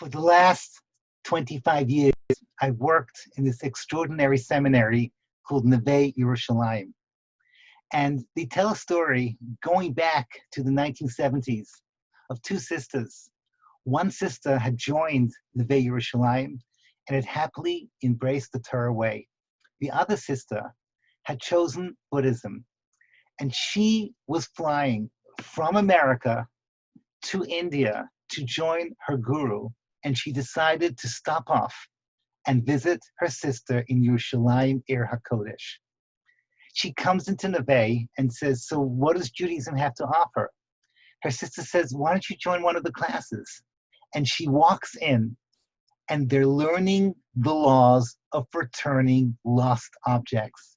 For the last 25 years, I've worked in this extraordinary seminary called Neve Yerushalayim. And they tell a story going back to the 1970s of two sisters. One sister had joined Neve Yerushalayim and had happily embraced the Torah way. The other sister had chosen Buddhism, and she was flying from America to India to join her guru, and she decided to stop off and visit her sister in Yerushalayim, Ir HaKodesh. She comes into Neve and says, so what does Judaism have to offer? Her sister says, why don't you join one of the classes? And she walks in, and they're learning the laws of returning lost objects.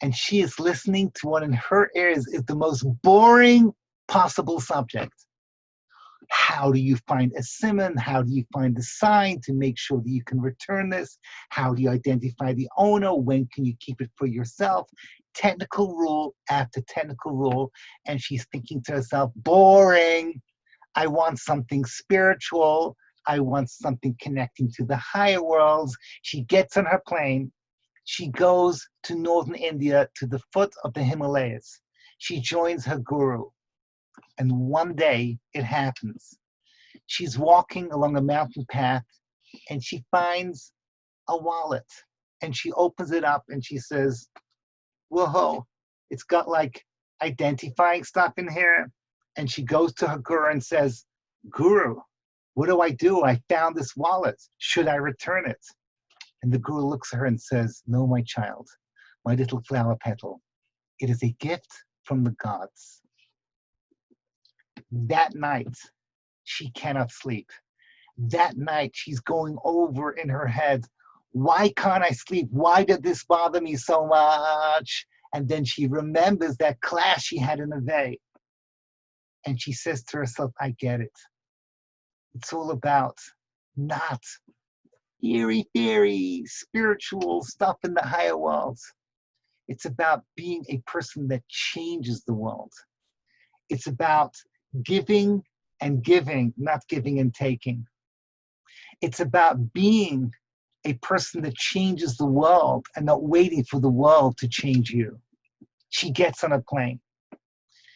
And she is listening to what in her ears is the most boring possible subject. How do you find a simon? How do you find the sign to make sure that you can return this? How do you identify the owner? When can you keep it for yourself? Technical rule after technical rule. And she's thinking to herself, boring. I want something spiritual. I want something connecting to the higher worlds. She gets on her plane. She goes to northern India, to the foot of the Himalayas. She joins her guru. And one day it happens. She's walking along a mountain path and she finds a wallet. And she opens it up and she says, whoa, it's got like identifying stuff in here. And she goes to her guru and says, Guru, what do? I found this wallet. Should I return it? And the guru looks at her and says, no, my child, my little flower petal. It is a gift from the gods. That night, she cannot sleep. That night, she's going over in her head, why can't I sleep? Why did this bother me so much? And then she remembers that class she had in Neve. And she says to herself, I get it. It's all about not airy-fairy, spiritual stuff in the higher worlds. It's about being a person that changes the world. It's about giving and giving, not giving and taking. It's about being a person that changes the world and not waiting for the world to change you. She gets on a plane.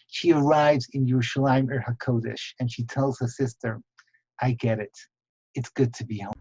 She arrives in Yerushalayim, Ir HaKodesh, and she tells her sister, I get it. It's good to be home.